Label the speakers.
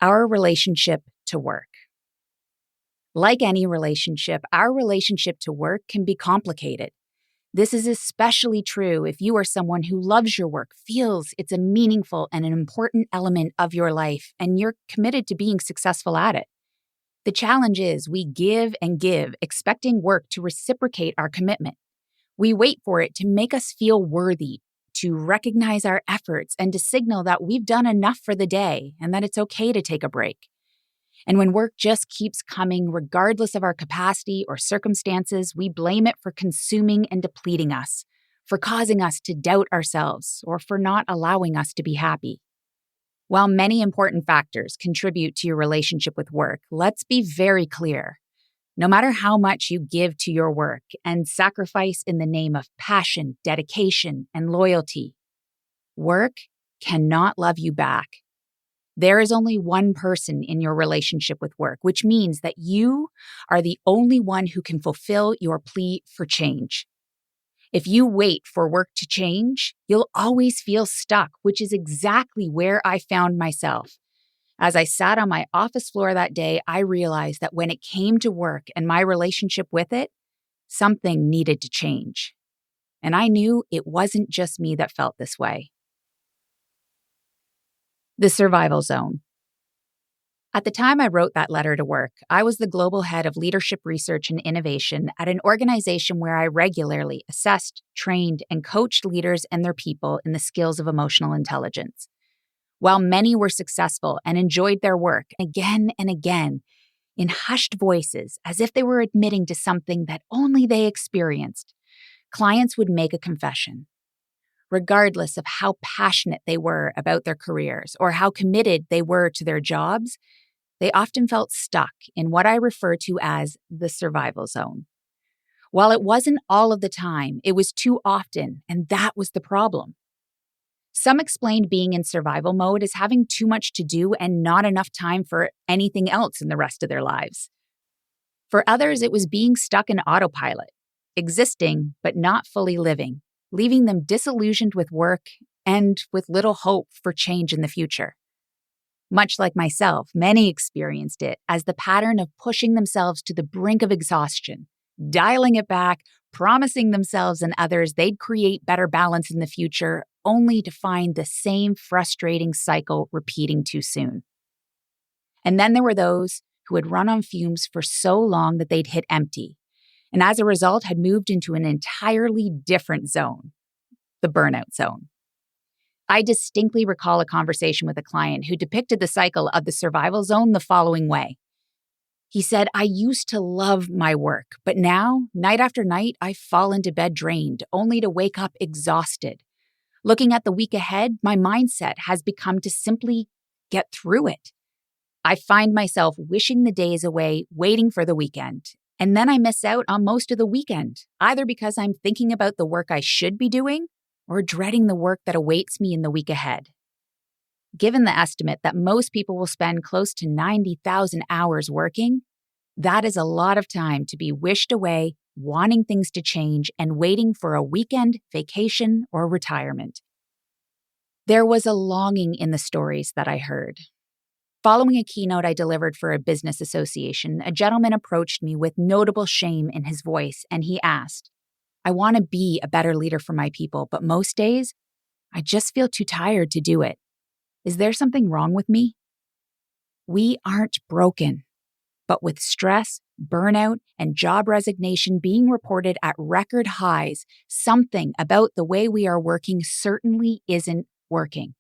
Speaker 1: Our relationship to work. Like any relationship, our relationship to work can be complicated. This is especially true if you are someone who loves your work, feels it's a meaningful and an important element of your life, and you're committed to being successful at it. The challenge is we give and give, expecting work to reciprocate our commitment. We wait for it to make us feel worthy, to recognize our efforts, and to signal that we've done enough for the day and that it's okay to take a break. And when work just keeps coming, regardless of our capacity or circumstances, we blame it for consuming and depleting us, for causing us to doubt ourselves, or for not allowing us to be happy. While many important factors contribute to your relationship with work, let's be very clear. No matter how much you give to your work and sacrifice in the name of passion, dedication, and loyalty, work cannot love you back. There is only one person in your relationship with work, which means that you are the only one who can fulfill your plea for change. If you wait for work to change, you'll always feel stuck, which is exactly where I found myself. As I sat on my office floor that day, I realized that when it came to work and my relationship with it, something needed to change. And I knew it wasn't just me that felt this way. The survival zone. At the time I wrote that letter to work, I was the global head of leadership research and innovation at an organization where I regularly assessed, trained, and coached leaders and their people in the skills of emotional intelligence. While many were successful and enjoyed their work again and again, in hushed voices, as if they were admitting to something that only they experienced, clients would make a confession. Regardless of how passionate they were about their careers or how committed they were to their jobs, they often felt stuck in what I refer to as the survival zone. While it wasn't all of the time, it was too often, and that was the problem. Some explained being in survival mode as having too much to do and not enough time for anything else in the rest of their lives. For others, it was being stuck in autopilot, existing but not fully living, leaving them disillusioned with work and with little hope for change in the future. Much like myself, many experienced it as the pattern of pushing themselves to the brink of exhaustion, dialing it back, promising themselves and others they'd create better balance in the future, only to find the same frustrating cycle repeating too soon. And then there were those who had run on fumes for so long that they'd hit empty, and as a result had moved into an entirely different zone, the burnout zone. I distinctly recall a conversation with a client who depicted the cycle of the survival zone the following way. He said, "I used to love my work, but now, night after night, I fall into bed drained, only to wake up exhausted. Looking at the week ahead, my mindset has become to simply get through it. I find myself wishing the days away, waiting for the weekend. And then I miss out on most of the weekend, either because I'm thinking about the work I should be doing or dreading the work that awaits me in the week ahead." Given the estimate that most people will spend close to 90,000 hours working, that is a lot of time to be wished away, wanting things to change, and waiting for a weekend, vacation, or retirement. There was a longing in the stories that I heard. Following a keynote I delivered for a business association, a gentleman approached me with notable shame in his voice, and he asked, "I want to be a better leader for my people, but most days, I just feel too tired to do it. Is there something wrong with me?" We aren't broken, but with stress, burnout, and job resignation being reported at record highs, something about the way we are working certainly isn't working.